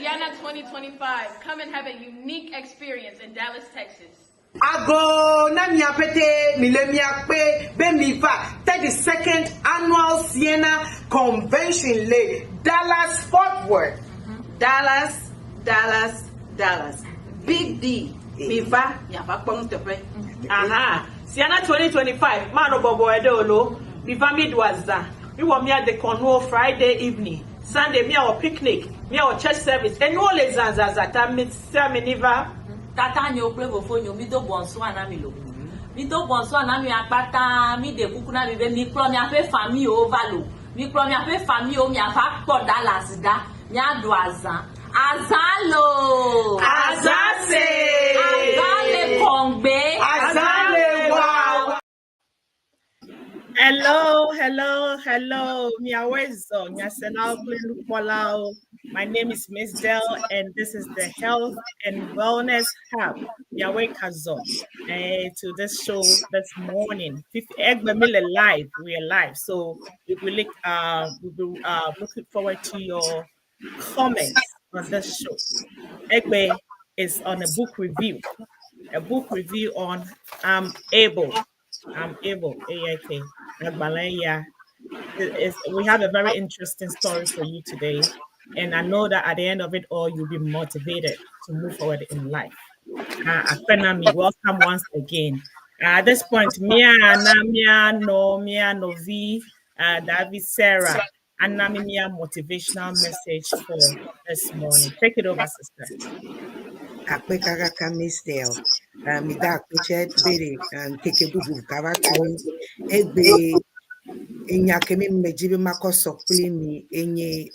CEANA 2025. Come and have a unique experience in Dallas, Texas. Ago na miapete milemiakpe bemiva 32nd annual CEANA convention le Dallas Fort Worth. Dallas. Big D. Miva yava pongtepe. Aha. CEANA 2025. Mano bobo edolo. Miva midwaza. We want me at the Cornwall Friday evening. Sunday me our picnic. Me our church service. And all the zanzazata miniva. Tata nyo play before you mido bonso anamilo. Mido bonso anami apata mi de kukuna mi be mi kro mi afe family ovalo. Mi kro mi afe family o mi afa po Dallas da. Mi adu azan. Azalo. Azase. Azale kongbe. Azale wow. Hello. My name is Miss Dell, and this is the Health and Wellness Hub. To this show this morning. Live. We are live. So we will looking forward to your comments on this show. Egbe is on a book review. On I'm Able. AIK. We have a very interesting story for you today. And I know that at the end of it all, you'll be motivated to move forward in life. Akpenami, welcome once again. At this point, Mia Novi, David, Sarah, and Mia motivational message for this morning. Take it over, sister. Akpekaka Miss Dale. Mida Kuchet Biri and take a bubu Kavakami Egbe Enyakemi Mejibi Makoso play me any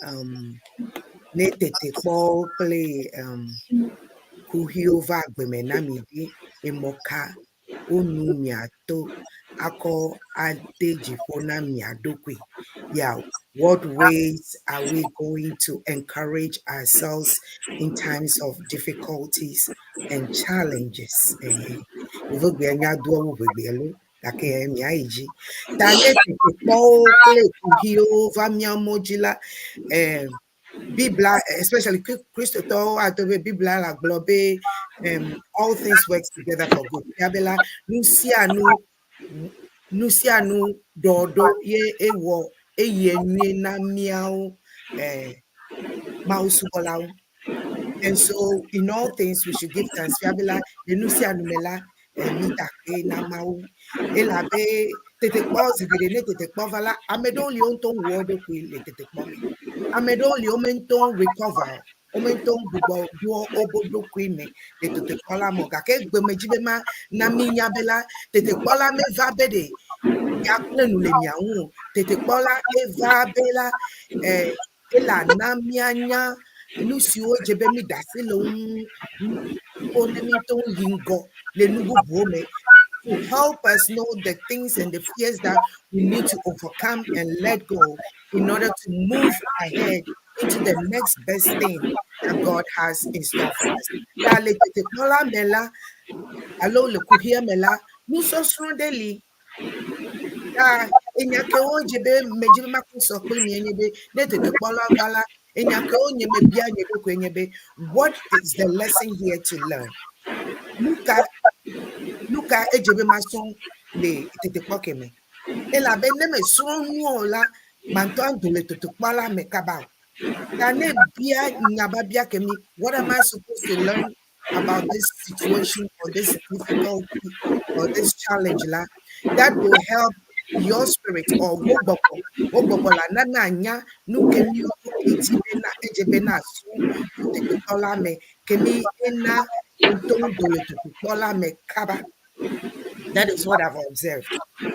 netete ball play Kuhiova Gbemenamidi Emoka Unumiato Ako Adeji Fona Miadokwe. Yeah, what ways are we going to encourage ourselves in times of difficulties and challenges? Bibla, especially Christopher, Bibla, la globe, all things work together for good. Yabela, Nusianu, Dodo, ye, ewo, ye, na miao, mausubolau. And so, in all things, we should give thanks. Yabela, the Nusianu mela, mita, na mau, elabe, tete pause, tete povala, amedon lionton word of will, tete pomi. Amedoli omenton recover omenton bubo duo obodo queen de te kola moga ke gbemejibema na minya bela te kola me vabede ya plenu le miaun te kola eva bela ela na mianya lusi o jebe mi dasilo onementon lingo le nubu bome to help us know the things and the fears that we need to overcome and let go in order to move ahead into the next best thing that God has in store for us. Allo le kuhia mela muso srondeli enyake ojebe mejibe makoso kwemi enyebe detete kpola gala enyake onyeme bia nyebe kwenyebe. What is the lesson here to learn? Luka ejebe mason le tete pokeme ela beneme sonwola manton dole tete kpola mekaba. What am I supposed to learn about this situation or this difficulty or this challenge that will help your spirit or wobola nananya nukemi itibena ejebena so tekola me kemi ena dole tekola me kaba. That is what I've observed.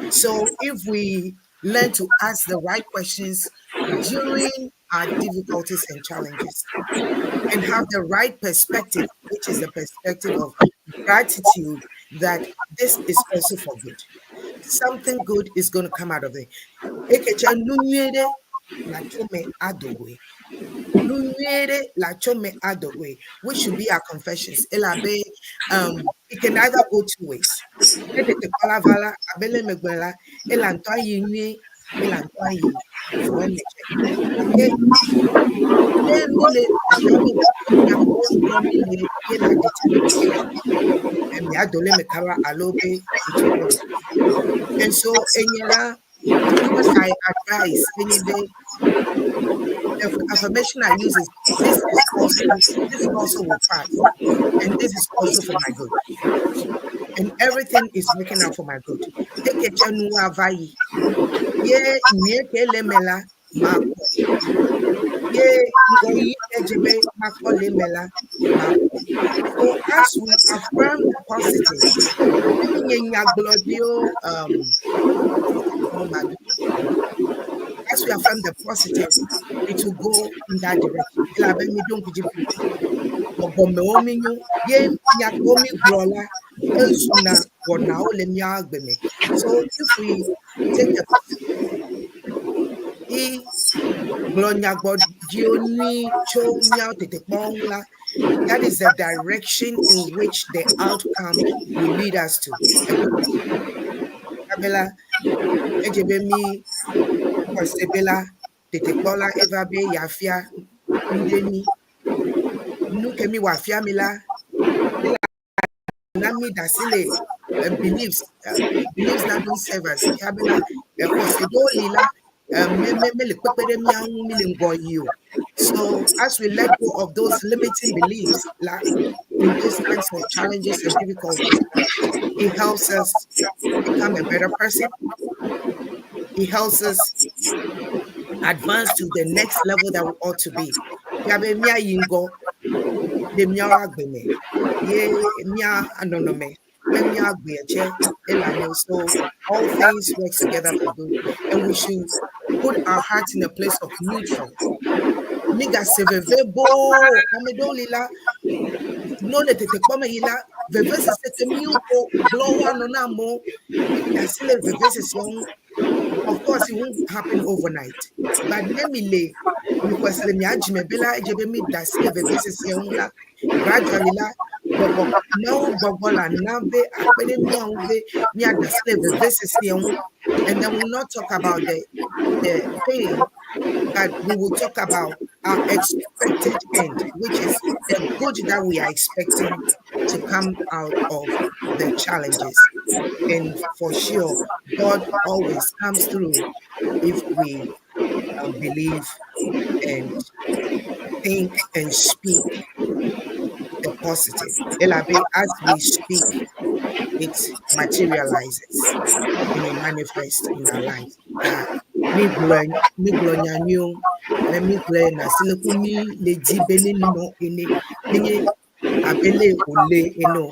So if we learn to ask the right questions during our difficulties and challenges and have the right perspective, which is the perspective of gratitude that this is also for good. Something good is going to come out of it. Which should be our confessions. It can either go two ways. Milantai for energy. Then Mile Shami Yambo Bromile Yela determination. And the Adole Mekara Alobe into positive. And so Enyela, what I advise any day, the affirmation I use is this also will pass. And this is also for my good. And everything is working out for my good. Take a chanua vai. Ye lemela mako. Ye ngoi ejebe mako lemela mako. So as we affirm the positive, as we affirm the positive, it will go in that direction. So if we take the that is the direction in which the outcome will lead us to. Abela, ejebemi, Kosebela, Tetebola, Evabe, Yafia, Ndeni, Nukemi, Wafia Mila, Nami Dasile, believes that don't serve us. Abela, Kosedo Lila, so as we let go of those limiting beliefs, like in these kinds of challenges and difficulties, it helps us become a better person. It helps us advance to the next level that we ought to be. So all things work together for good, and we should put our hearts in a place of neutral. Miga sevevebo, amedolila, no let it come ila, vevese setemiuko, blowa nonamo, dasile vevese young. Of course, it won't happen overnight. But let me lay, because let me ajime bela ejebemi dasile vevese young, gradually la. No bogola nabe akpene near the slave this and then we'll not talk about the pain, but we will talk about our expected end, which is the good that we are expecting to come out of the challenges. And for sure, God always comes through if we believe and think and speak the positive. As we speak, it materializes and it manifests in our lives.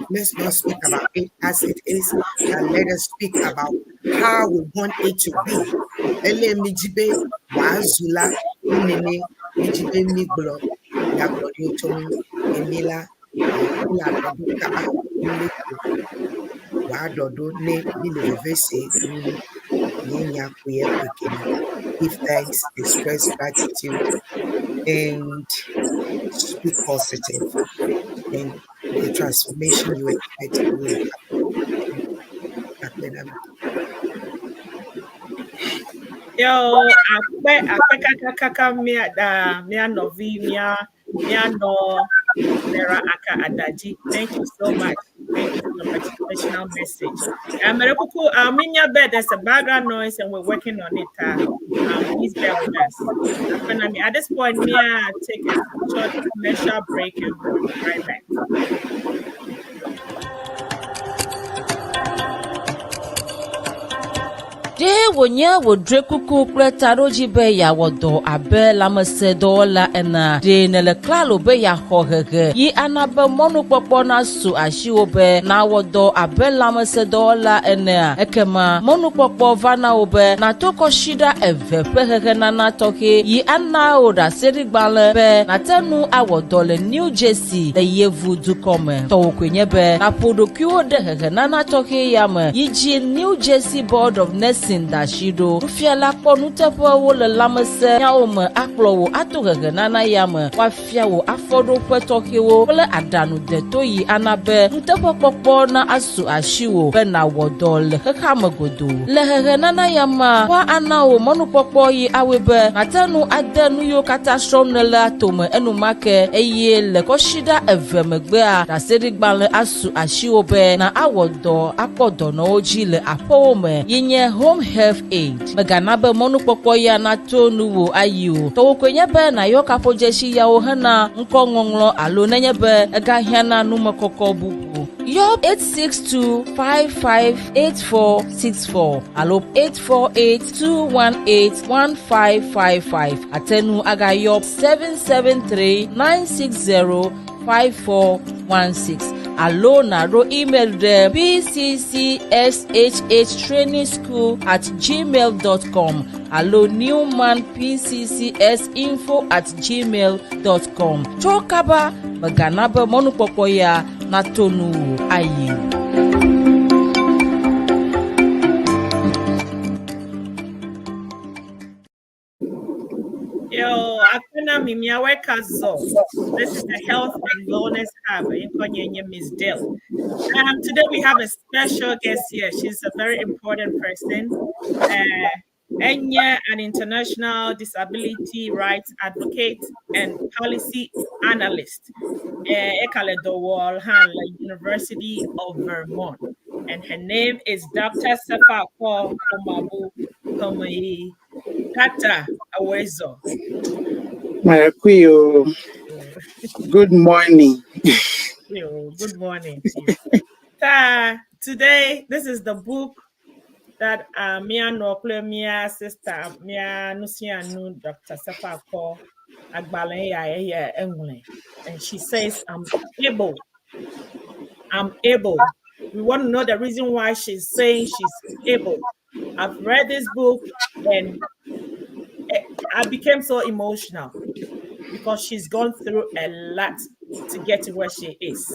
Let's not speak about it as it is, but let us speak about how we want it to be. Emila give thanks, express gratitude, and speak positive, and the transformation you expect will happen. Yo, akpe kaka mia novi mia no Nera Aka Adaji. Thank you so much. Thank you for the motivational message. Merekuku, minya bed, there's a background noise and we're working on it. Please bear with us. At this point, Mia take a short commercial break and we'll be right back. De wonye wodre kuku kple taɖodzi be yawɔ dɔ abe lãmesẽdɔwɔla ene. De ne le klalo be yaxɔ hehe yi ana be mɔnukpɔkpɔ nasu asiwo be nawɔ dɔ abe lãmesẽdɔwɔla enea. Ekema mɔnukpɔkpɔ va na wo be nato kɔsiɖa eve ƒe hehe nana tɔxɛ yi ana wo ɖaseɖigbalẽ be nate nu awɔ dɔ le New Jersey le Yevu dukɔ me. Tɔwo koe nye be naƒo ɖokuiwo ɖe hehe nana tɔxɛ ya me yi dzi New Jersey Board of Nursing dashido nufiala kpɔ nuteƒewo le lãmesẽ nyawo me akplɔ wò ato hehe nana ya me woafia wò afɔɖoƒe tɔxɛwo kple aɖaŋudeto yi ana be nuteƒekpɔkpɔ na asu asi wò be nàwɔ dɔ le xexea me godoo le hehe nana ya ma woa ana wò mɔnukpɔkpɔ yi awoe be mate nu ade nu yiwo katã srɔ̃m nele atome enumake eye le kɔsiɖa eve megbea ɖaseɖigbalẽ asu asiwo be na awɔ dɔ akpɔ dɔnɔwo dzi le aƒewo me yi nye home health aid megana be mɔnukpɔkpɔ ya nato nuwo ayi o tɔwo koe nye be nayɔ kaƒodzesi yawo hena ŋkɔŋɔŋlɔ alo nenye be egahiãna numekɔkɔ bubu yɔ 862558464 alo 848218155 atenu agayɔ 77396054416 alo naro email ɖe pccshhtrainingschool@gmail.com alo newmanpccsinfo@gmail.com tso kaba megana be mɔnukpɔkpɔ ya nato nu wò ayi o. Yo, akuna mimia wekazo. This is the Health and Wellness Hub in Konyenye, Miss Dale. Today we have a special guest here. She's a very important person. Enya, an international disability rights advocate and policy analyst. Ekaledo Walhalla, University of Vermont. And her name is Dr. Sefa Komabu Komai. Dr. Awezo. Maracuyo, good morning. Good morning to you. Today, this is the book that Mia Nokle, Mia sister, Mia Nusianu, Dr. Sefako Agbalaya Engle. And she says, I'm able. We want to know the reason why she's saying she's able. I've read this book and I became so emotional because she's gone through a lot to get to where she is.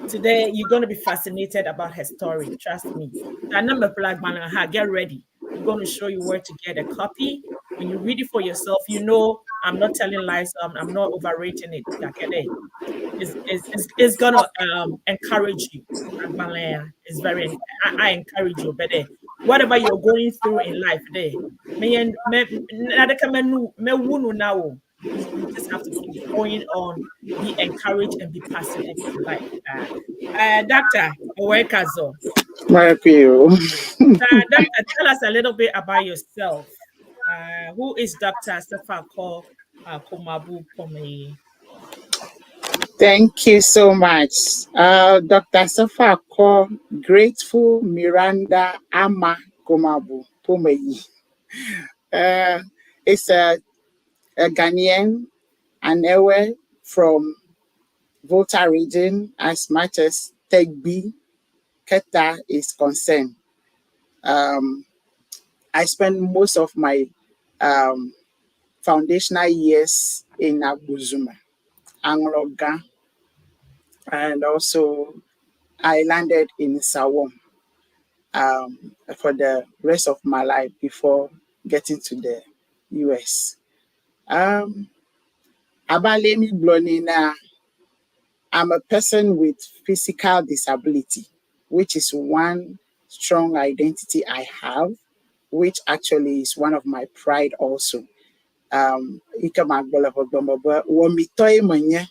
Today you're going to be fascinated about her story. Trust me. Get ready. I'm going to show you where to get a copy. When you read it for yourself, you know I'm not telling lies. I'm not overrating it. It's gonna encourage you. It's very. I encourage you, but whatever you're going through in life, you just have to keep going on, be encouraged, and be positive in life. Dr. Owekazo. Doctor, tell us a little bit about yourself. Who is Dr. Sefako Komabu Komei? Thank you so much. Dr. Sefako Grateful Miranda Ama Komabu Pomeyi. It's a Ghanaian and away from Volta region as much as Tegbi, Keta is concerned. I spent most of my foundational years in Abuzuma, Angloga, and also I landed in Sawom for the rest of my life before getting to the US. Abalemi Blonina, I'm a person with physical disability, which is one strong identity I have, which actually is one of my pride also. Ikamagbola Bogbomba, Womitoy Manya,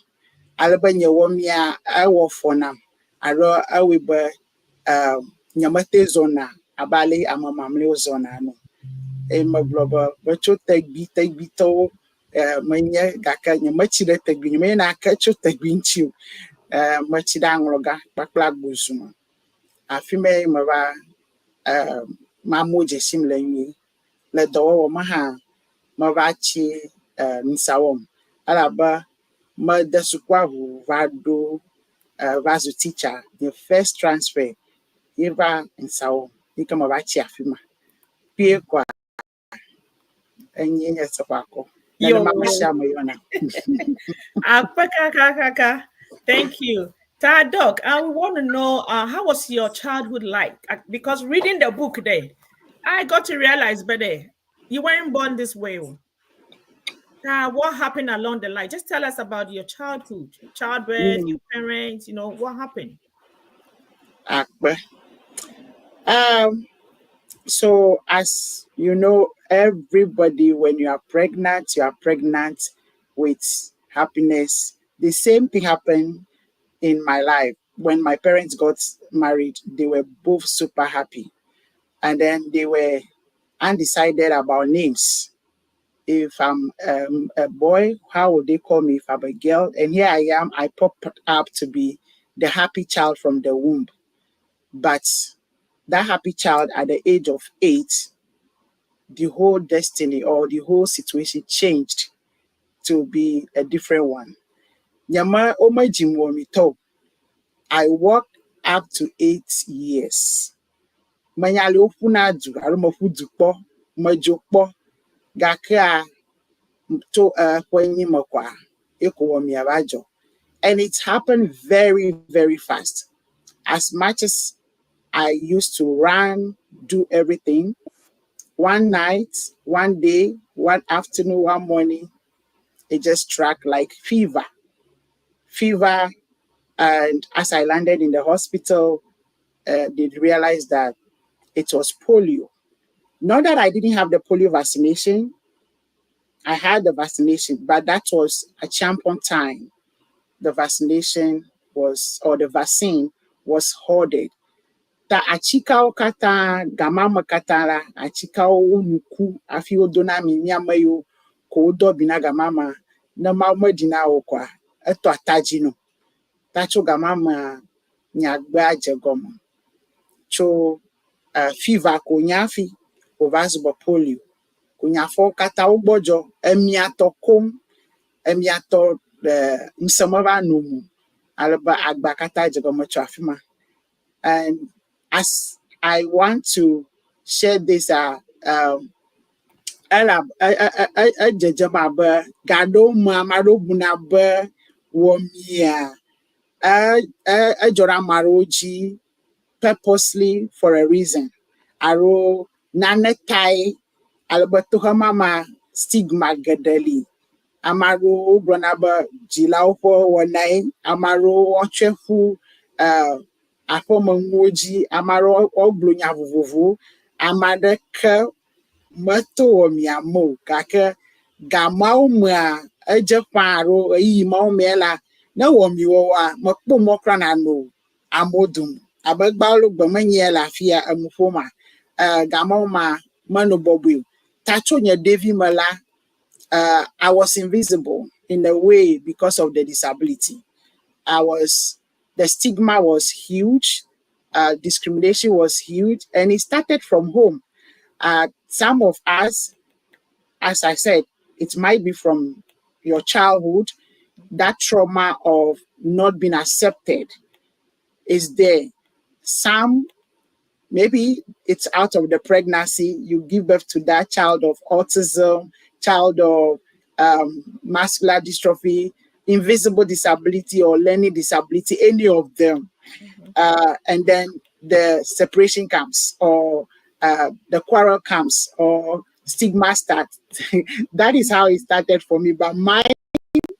Alabanya Womia, Awofonam, Aro Awiba, Nyamate Zona, Abale, Amamamleo Zona, no. Emagloba, but you take bito, Manya, Gaka, Yamachida Tegbin, you may not catch you Tegbin you, Machidang Roga, Bakla Buzuma. A female Mara, Mamu Jessim Lenny, let the old Maha. Mavachi Nsawom Alaba Mother Sukwahu Vado Vazu teacher, the first transfer Eva Nsawom, Nikamavachi Afima Piekwa and Yenya Sapako. Thank you. Doc, I want to know how was your childhood like? Because reading the book there, I got to realize better you weren't born this way. What happened along the line? Just tell us about your childhood, childbirth, your parents, what happened? Akpe. So as you know, everybody, when you are pregnant with happiness. The same thing happened in my life. When my parents got married, they were both super happy. And then they were undecided about names. If I'm a boy, how would they call me if I'm a girl? And here I am, I popped up to be the happy child from the womb. But that happy child at the age of 8, the whole destiny or the whole situation changed to be a different one. Nyama omajim womito. I worked up to 8 years. Manyali ofunadu, arumofudupo, majopo, gaka to kwenye mokwa, eko miabajo. And it happened very, very fast. As much as I used to run, do everything, one night, one day, one afternoon, one morning, it just struck like fever. Fever. And as I landed in the hospital, they realized that it was polio. Not that I didn't have the polio vaccination. I had the vaccination, but that was a champion time. The vaccination or the vaccine was hoarded. Ta achika kata gamama katara achika nuku afi odona mi nyamayo ko do bina gamama na mama dina okwa eto ataji no tacho gamama nyagba jegomo cho fever ko nyafi ovasbo polio ko nyafo kata ogbojo emiato kom emiato msamaba numu alba agba kata jegomo cho afima. And as I want to share this, jejama gado mamaro bunaba womia jora maroji purposely for a reason. Aro nanetai alberto mama stigma gadali. Amaro bronaba jilaupo wanai amaro ochefu apomangoji amaro oblunya vuvu amadeka mato miamo kaka gamau ma ejeparo yi maumela na womi wa makpo mokra na no amodum abagbalu gbamanye lafia amufoma gamau ma mano bobu tacho nya devi mala. I was invisible in a way because of the disability. The stigma was huge, discrimination was huge, and it started from home. Some of us, as I said, it might be from your childhood, that trauma of not being accepted is there. Some, maybe it's out of the pregnancy, you give birth to that child of autism, child of muscular dystrophy, invisible disability or learning disability, any of them. And then the separation comes or the quarrel comes or stigma starts. That is how it started for me. But mine,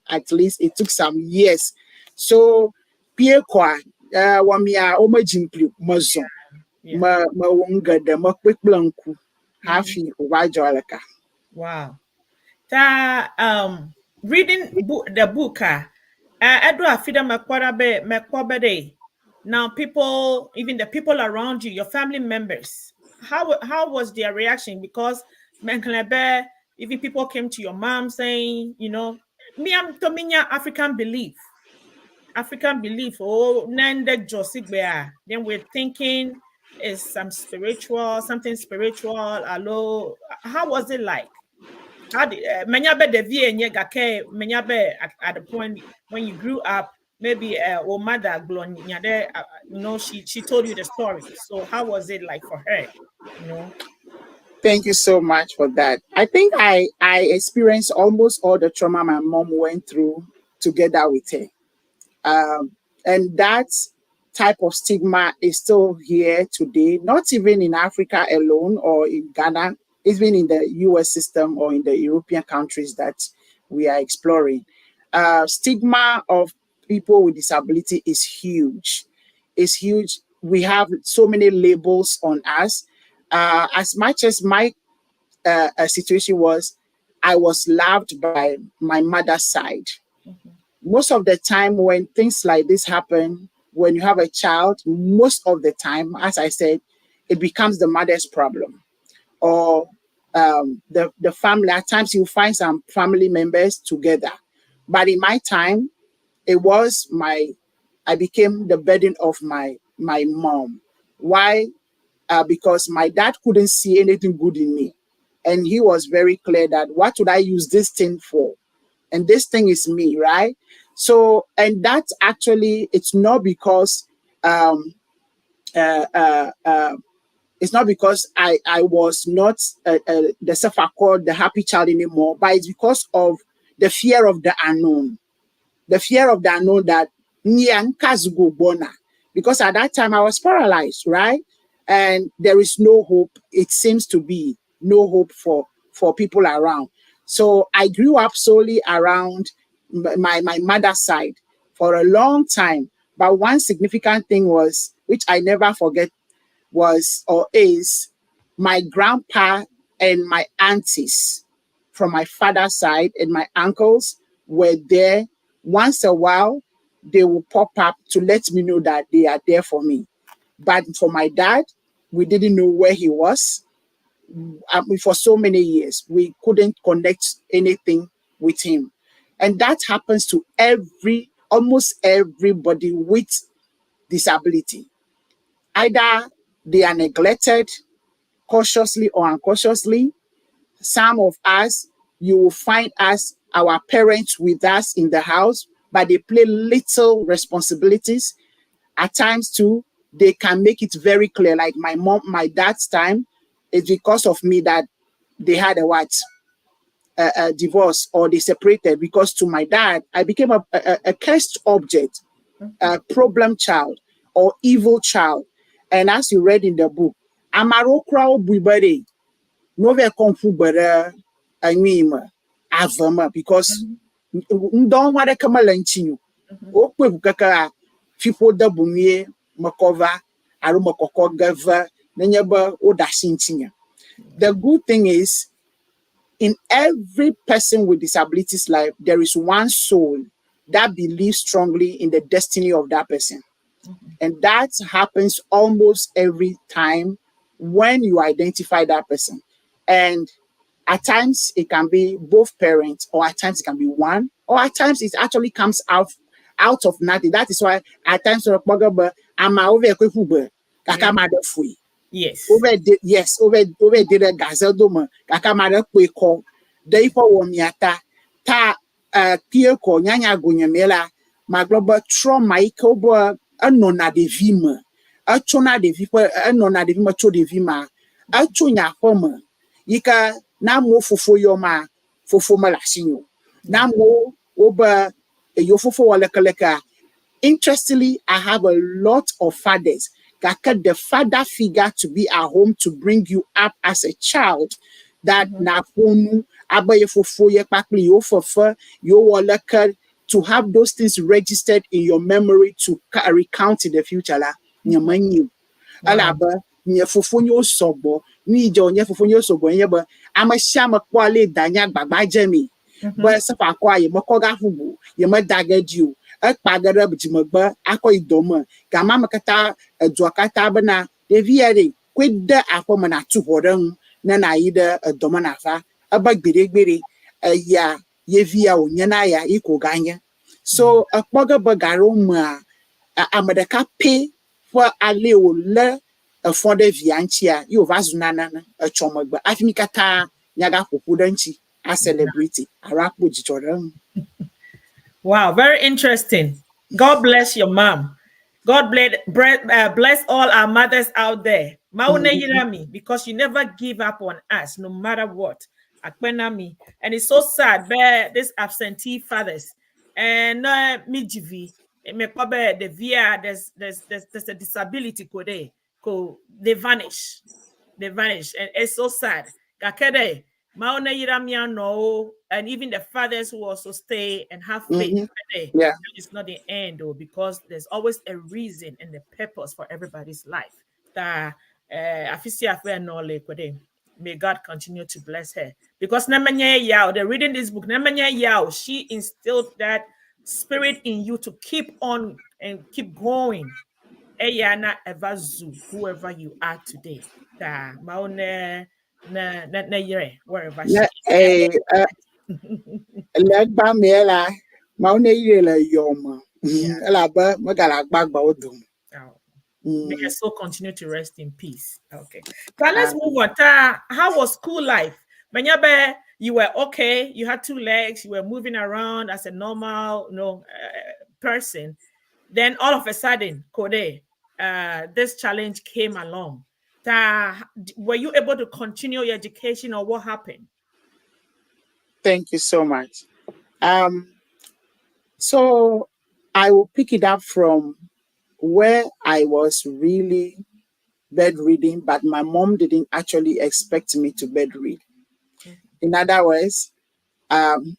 at least, it took some years. So, Pierre Kwa, Wamia, Omajimplu, Mazon. Ma wonga de ma quick blanku hafi wajolaka. Wow. Reading the book edo afida mekwabede. Now people, even the people around you, your family members, how was their reaction? Because menklebe, even people came to your mom saying, me am tominya African belief. Oh, nende josigbe. Then we're thinking is something spiritual. Hello, how was it like? How did menyabe the vie nyegake menyabe at the point when you grew up? Maybe or mother glonyade, she told you the story. So how was it like for her? Thank you so much for that. I think I experienced almost all the trauma my mom went through together with her. And that type of stigma is still here today, not even in Africa alone or in Ghana, even in the US system or in the European countries that we are exploring. Stigma of people with disability is huge. It's huge. We have so many labels on us. As much as my situation was, I was loved by my mother's side. Most of the time when things like this happen, when you have a child, most of the time, as I said, it becomes the mother's problem or the family. At times you find some family members together. But in my time, it was I became the burden of my mom. Why? Because my dad couldn't see anything good in me. And he was very clear that what would I use this thing for? And this thing is me, right? So, and that's actually, it's not because um, uh, uh, uh, it's not because I was not the self-accord, the happy child anymore, but it's because of the fear of the unknown. The fear of the unknown that because at that time I was paralyzed, right? And there is no hope. It seems to be no hope for people around. So I grew up solely around my mother's side for a long time. But one significant thing was, which I never forget, was or is my grandpa and my aunties from my father's side and my uncles were there. Once a while, they will pop up to let me know that they are there for me. But for my dad, we didn't know where he was. For so many years, we couldn't connect anything with him. And that happens to almost everybody with disability. Either they are neglected cautiously or unconsciously. Some of us, you will find us, our parents with us in the house, but they play little responsibilities. At times too, they can make it very clear. Like my dad's time, it's because of me that they had a divorce or they separated. Because to my dad, I became a cursed object, a problem child or evil child. And as you read in the book, Amaro crowd bubere, no ve konfu bere anwima avama because ndon wade kamala nchinyu. Okwe kaka fipo da bumie makova aru makoko gava nenyeba odashi nchinya. The good thing is, in every person with disabilities life, there is one soul that believes strongly in the destiny of that person. And that happens almost every time when you identify that person. And at times it can be both parents, or at times it can be one, or at times it actually comes out of nothing. That is why at times I'm over kaka mother free. Yes. Over did a gazelle kaka mother quick they for womiata ta kieko nyanya gunyamela magloba trauma ikobo anona de vima achona de vipa anona de vima cho de vima achonya homa yika na mo fofo yoma fofo malasinyo na mo oba yo fofo walekaleka. Interestingly, I have a lot of fathers that get the father figure to be at home to bring you up as a child. That na honu abaye fofo ye pakli yo fofa yo walaka, to have those things registered in your memory to recount in the future la nyamanyu. Alaba nye fofo nyo sobo ni jo nye fofo nyo sobo nyeba amashama kwale danya gbagba jemi. But safa kwa ye makoga fubu ye madagadio akpagara bijimagba ako idoma gama makata duakata bana deviare kweda afọ mana tuhoran na ida doma nafa aba gbere ya yevia onyana ya iko ganya. So akpaga bagaro ma amadaka pe for ale o le fond de vianchia yo vazunana chomagba afimikata nyaga popodanchi a celebrity arapo jichoran. Wow, very interesting. God bless your mom. God bless all our mothers out there. Maune yirami, because you never give up on us, no matter what. Akpenami. And it's so sad, these absentee fathers. And mijivi, the via there's a disability they vanish. They vanish, and it's so sad. Kakede, Maona Yiramia no, and even the fathers who also stay and have faith. Mm-hmm. Yeah. It's not the end, though, because there's always a reason and a purpose for everybody's life. May God continue to bless her. Because Namanya Yao, they're reading this book, Namanya Yao, she instilled that spirit in you to keep on and keep going. Eyana Evazu, whoever you are today. Maone na yere, wherever she is. Legba mela, maune yele yoma. Ela ba magala gbagba odum. May your soul continue to rest in peace. Okay. So let's move on. How was school life? Manyabe, you were okay. You had 2 legs. You were moving around as a normal, person. Then all of a sudden, Kode, this challenge came along. Were you able to continue your education, or what happened? Thank you so much. So I will pick it up from where I was really bedridden, but my mom didn't actually expect me to bedread. In other words,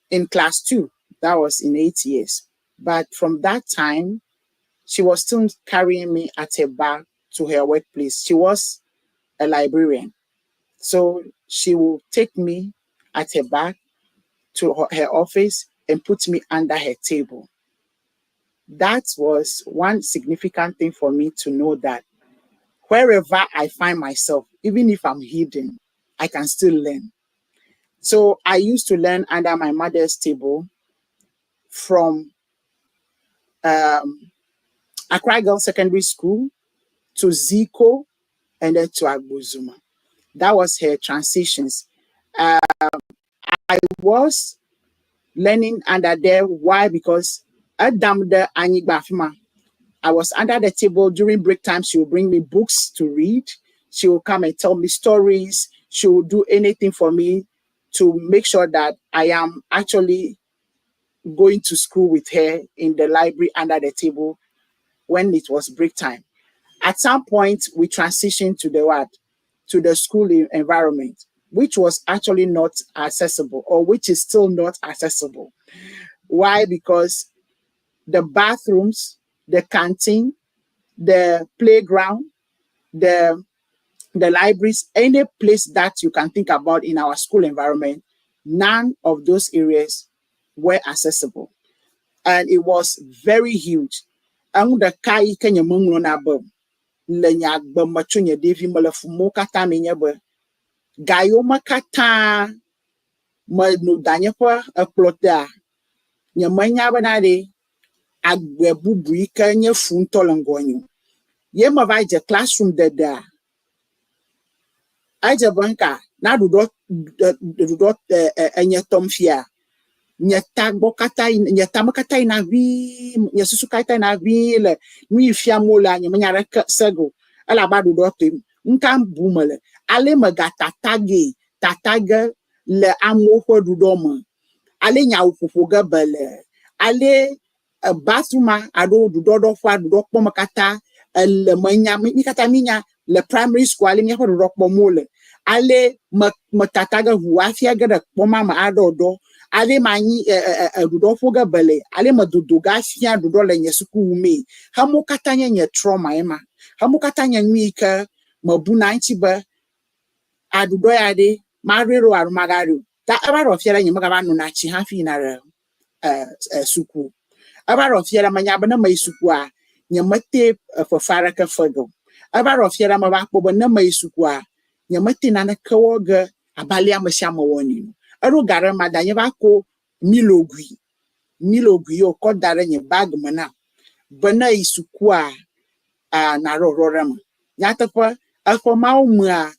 in class 2, that was in 8 years. But from that time, she was still carrying me at her back to her workplace. She was a librarian. So she will take me at her back to her office and put me under her table. That was one significant thing for me to know that wherever I find myself, even if I'm hidden, I can still learn. So I used to learn under my mother's table from Accra Girls Secondary School to Zico and then to Agbozuma. That was her transitions. I was learning under there. Why? Because I was under the table during break time. She would bring me books to read. She will come and tell me stories. She will do anything for me to make sure that I am actually going to school with her in the library under the table when it was break time. At some point, we transitioned to the school environment, which was actually not accessible, or which is still not accessible. Why? Because the bathrooms, the canteen, the playground, the libraries, any place that you can think about in our school environment, none of those areas were accessible. And it was very huge. And the kai kenya mungu na bum. Lenya bum machunya devi malafumo kata menyebe. Gayo makata ma no danyepa a plota. Nyamanya banade agwebu buika nye funtolangonyo. Ye mavaje classroom deda. Aja banka na do enye tomfia. Nyetagbo kata nyetamkata ina vi nyesusu kata ina vi le nui fiamola nyemanya sego ala badu dotem nkam bumele ale magata tatage le amoho dudoma ale nya ufufu gabele ale bathroom ado dudodo fa dudokpo makata le manya mi kata minya le primary school ale nya dudokpo mole ale matatage huafia gada poma ma adodo ale mani dudofo gabele ale maduduga fia dudo le nyesuku ume hamu katanya nye trauma ema hamu katanya nwika mabuna nchiba adudo ya de mariro arumagaru ta abaro fiara nyema gaba no na chi ha fi na suku abaro fiara manya bana mai suku a nyemate fofara ka fago abaro fiara ma ba kpo na mai suku a nyemate na na kawoga abali amashama woni aro gara madanye bako milogui yo ko dare nye bag mana bana isukua na rororama nyata kwa afọ mawu a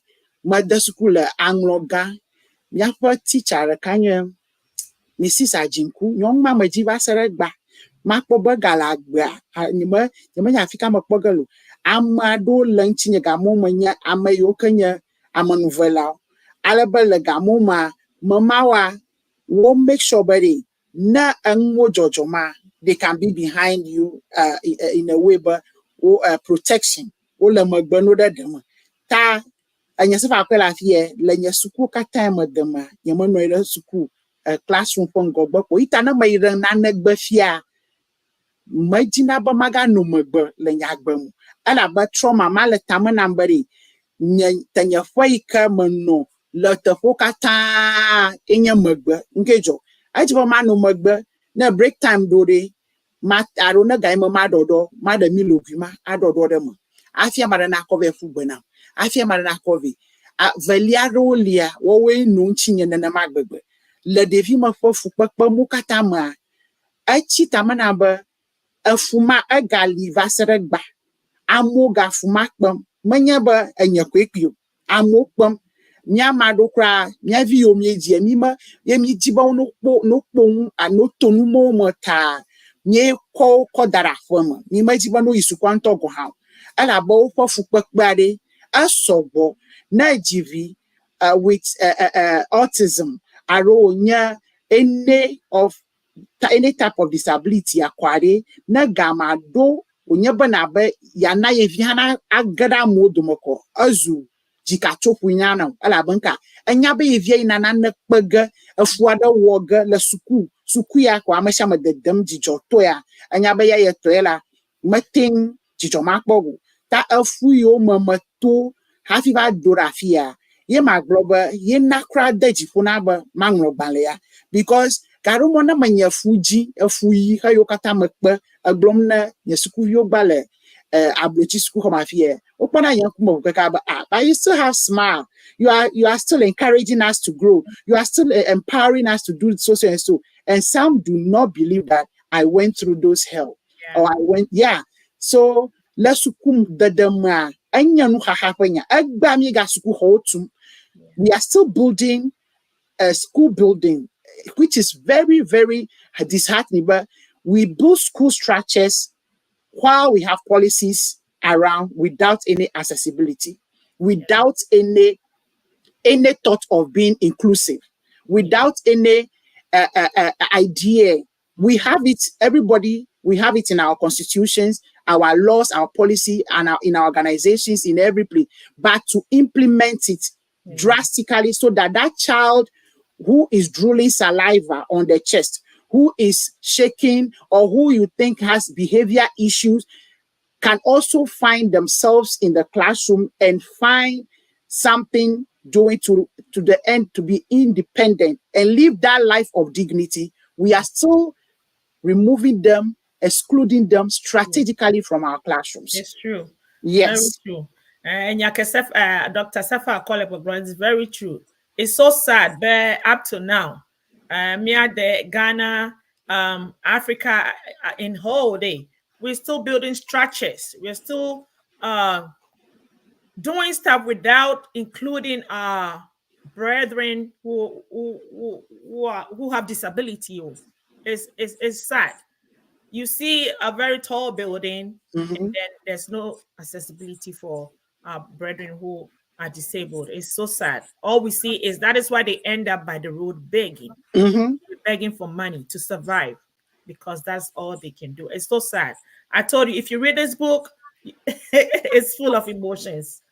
mada sukula angloga nyapa teacher kanye Mrs. Ajinku nyong mama jiba seregba makpo bagala gba nyima nya Afrika makpo galo amado lanchi nya gamo manya amayo kanya amanuvela alabala gamo ma mamawa won't make sure body na angwo jojoma they can be behind you in a way, but protection. Ta anya se fa kwela fie le nya suku kata madama nya mano ira suku classroom pongo bako ita na mai ran na nagba fia majina ba maga no magba le nya agbamu ala ba trauma male tamana mbari nya tanya foi ka mano le te fo kata enya magba ngejo aji ba mano magba na break time do de ma aro na gai ma dodo ma da milo bi ma adodo dem afia mara na cover fu gbana afia mara na cover valia rolia wo we no nchinye na magbegbe le devi ma fofu papa mu kata ma achi tamana ba afuma agali vaseregba amoga fuma kpam manya ba anya kwekio amokpam nya mado kra nya vi omieji emima yemi jiba no kpo anotonu mo mota nye ko dara fama ni majiba no isukwanto go ha ala ba fofu pakpare asobo na GV with autism aronya any type of disability akware na gama do onye bana ba ya na ye viana agada modomoko azu jika chopu nyana ala banka anya ba ye vie na na kpaga afuada woga la suku ya kwa amasha madedam jijoto ya anya ba ya yetoela mating jijo makpogo ta afu yo mamato hafi ba dorafia ye magloba ye nakra daji funaba mangro balea because karumo na manya fuji afuyi hayo kata makpa aglom na yesuku yo bale ablochi school come afia opana yankumo kaka ba but you still have smile, you are still encouraging us to grow, you are still empowering us to do so and so, and some do not believe that I went through those hell or I went so lesukum dadama anya nu hahapanya agba mi ga suku hotum. We are still building a school building, which is very, very disheartening, but we build school structures while we have policies around without any accessibility, without any thought of being inclusive, without any idea. We have it, everybody, we have it in our constitutions, our laws, our policy, and in our organizations, in every place, but to implement it drastically so that that child who is drooling saliva on the chest, who is shaking, or who you think has behavior issues, can also find themselves in the classroom and find something doing to the end to be independent and live that life of dignity. We are still removing them, excluding them strategically from our classrooms. It's true. Yes. Very true. And Dr. Safa Kolebobron is very true. It's so sad, but up to now, the Ghana, Africa, in whole day, we're still building structures. We're still doing stuff without including our brethren who have disability. It's sad. You see a very tall building, and then there's no accessibility for our brethren who are disabled. It's so sad. All we see is that is why they end up by the road begging, begging for money to survive, because that's all they can do. It's so sad. I told you, if you read this book, it's full of emotions.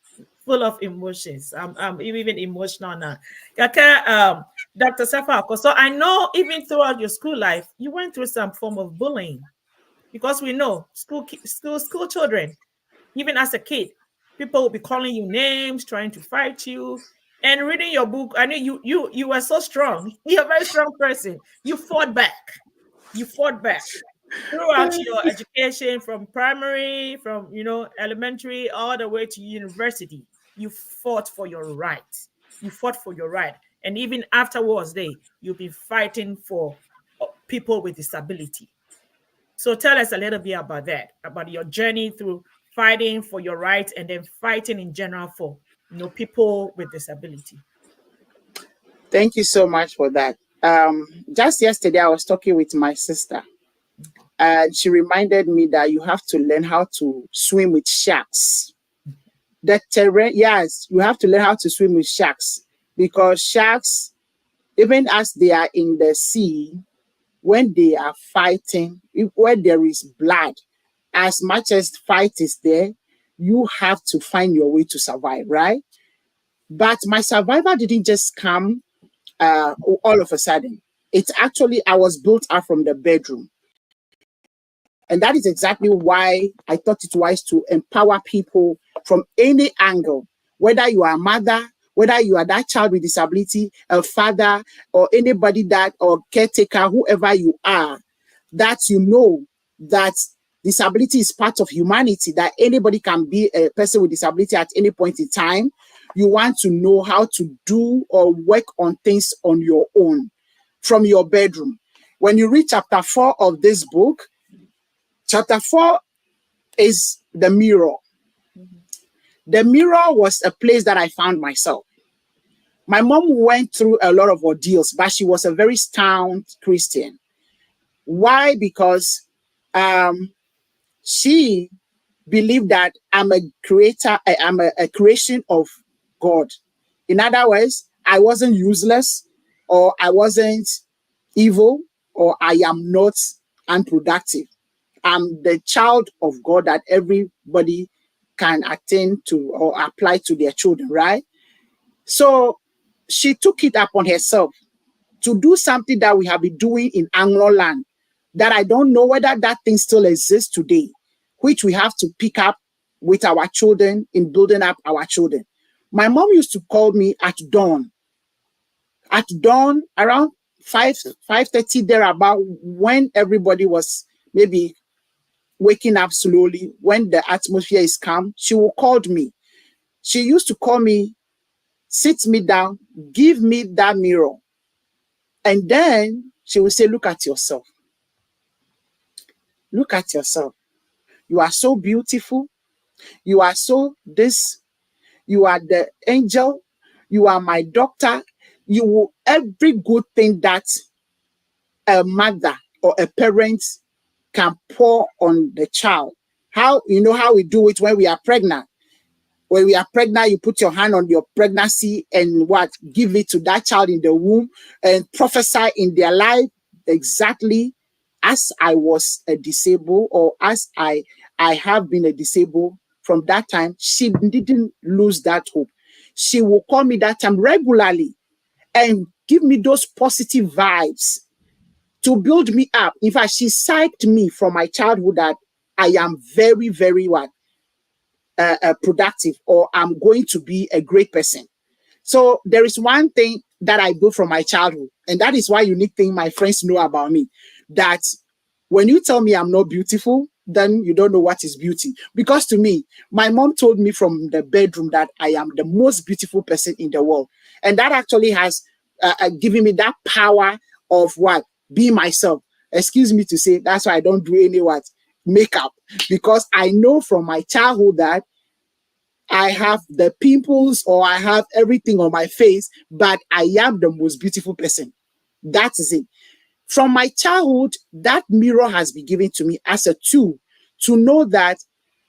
Full of emotions. I'm even emotional now. Dr. Safa, so I know even throughout your school life, you went through some form of bullying, because we know school children, even as a kid, people will be calling you names, trying to fight you. And reading your book, I know you were so strong. You're a very strong person. You fought back. You fought back throughout your education, from primary, from elementary, all the way to university. You fought for your right. You fought for your right. And even afterwards, you've been fighting for people with disability. So tell us a little bit about that, about your journey through fighting for your rights and then fighting in general for people with disability. Thank you so much for that. Just yesterday, I was talking with my sister. She reminded me that you have to learn how to swim with sharks. The terrain, yes, you have to learn how to swim with sharks, because sharks, even as they are in the sea, when they are fighting, where there is blood, as much as fight is there, you have to find your way to survive, right? But my survival didn't just come all of a sudden. It's actually, I was built out from the bedroom. And that is exactly why I thought it wise to empower people from any angle, whether you are a mother, whether you are that child with disability, a father, or anybody that, or caretaker, whoever you are, that you know that disability is part of humanity, that anybody can be a person with disability at any point in time. You want to know how to do or work on things on your own from your bedroom. When you read chapter 4 of this book, chapter 4 is the mirror. The mirror was a place that I found myself. My mom went through a lot of ordeals, but she was a very sound Christian. Why? Because she believed that I'm a creator, I'm a creation of God. In other words, I wasn't useless, or I wasn't evil, or I am not unproductive. I'm the child of God that everybody can attain to or apply to their children, right? So she took it upon herself to do something that we have been doing in Anglo land, that I don't know whether that thing still exists today, which we have to pick up with our children in building up our children. My mom used to call me at dawn. At dawn, around 5:30 thereabout, when everybody was maybe waking up slowly, when the atmosphere is calm, she will call me. She used to call me, sit me down, give me that mirror. And then she will say, look at yourself. Look at yourself. You are so beautiful. You are so this. You are the angel. You are my doctor. You will every good thing that a mother or a parent can pour on the child. How, you know how we do it when we are pregnant. When we are pregnant, you put your hand on your pregnancy and what? Give it to that child in the womb and prophesy in their life exactly as I was a disabled, or as I have been a disabled from that time. She didn't lose that hope. She will call me that time regularly and give me those positive vibes to build me up. In fact, she psyched me from my childhood that I am very, very what? Productive, or I'm going to be a great person. So there is one thing that I built from my childhood, and that is why unique thing my friends know about me, that when you tell me I'm not beautiful, then you don't know what is beauty. Because to me, my mom told me from the bedroom that I am the most beautiful person in the world. And that actually has given me that power of what? Be myself. Excuse me to say, that's why I don't do any what? Makeup. Because I know from my childhood that I have the pimples or I have everything on my face, but I am the most beautiful person. That is it. From my childhood, that mirror has been given to me as a tool to know that.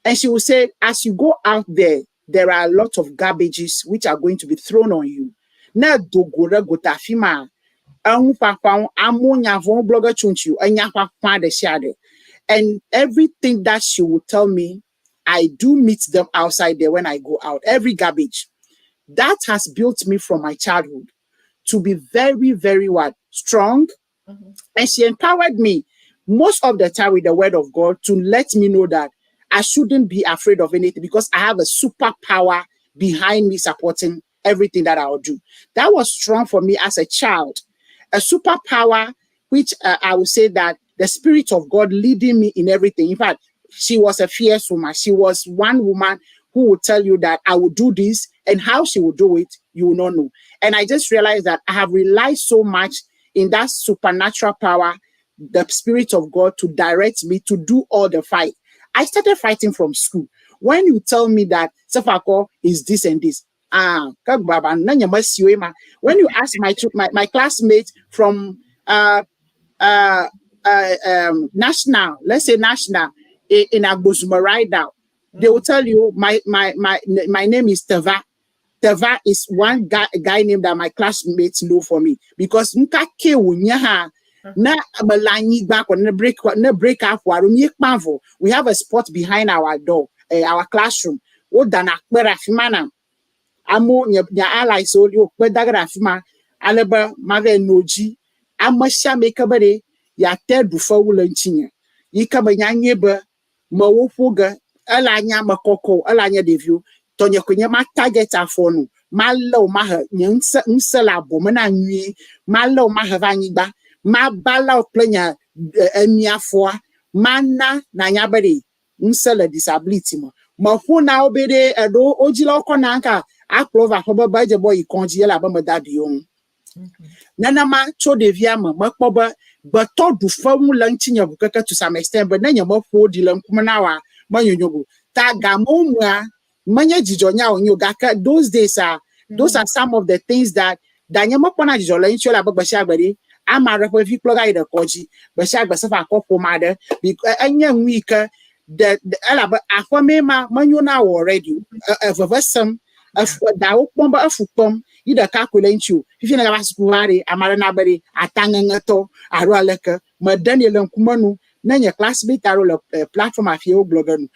And she will say, as you go out there, there are a lot of garbages which are going to be thrown on you. Na dogora gotafima, and everything that she will tell me, I do meet them outside there when I go out. Every garbage. That has built me from my childhood to be very, very what? Strong. Mm-hmm. And she empowered me most of the time with the word of God to let me know that I shouldn't be afraid of anything, because I have a superpower behind me supporting everything that I'll do. That was strong for me as a child. A superpower, which I would say that the Spirit of God leading me in everything. In fact, she was a fierce woman. She was one woman who would tell you that I will do this, and how she will do it, you will not know. And I just realized that I have relied so much in that supernatural power, the Spirit of God, to direct me to do all the fight. I started fighting from school. When you tell me that Sefako is this and this, when you ask my classmates from national, let's say national, in Agbozuma right now, they will tell you my name is Teva. Teva is one guy name that my classmates know for me, because Na malanyi back on the break up we have a spot behind our door, our classroom. O dana kwera fimana. Amo nya allies so you kwedagara fima aleba mave noji. Amasha mekabare ya te dufa wula nchinya. Yika banyanye ba ma wofoga ala nya makoko ala nya devio tonye kwenye ma target afonu ma law ma ha nsela bomana nwi ma law ma ha vanyiba ma bala plenya emiafoa mana na nya bade nsela disability ma hu na obede edo ojila okona nka aklova hoba baje boy ikonji yela ba madabion nana ma cho devia ma kpoba but to du famu lanchinya bukaka to some extent but nanya ma fo di lan kuma na wa manyonyogo ta gamo mwa manya jijonya onyo gaka those are some of the things that danya ma pona jijola inchola ba sha gbari ama repo fi ploga ide koji ba sha gba safa akofo made anya nwika the ala ba afome ma manyona already evavasam da ukpomba afukpom ida calculate fifi na basikuware amara na bari atangangato aro aleka ma Daniel Nkumanu na nya classmate aro le platform afio blogger no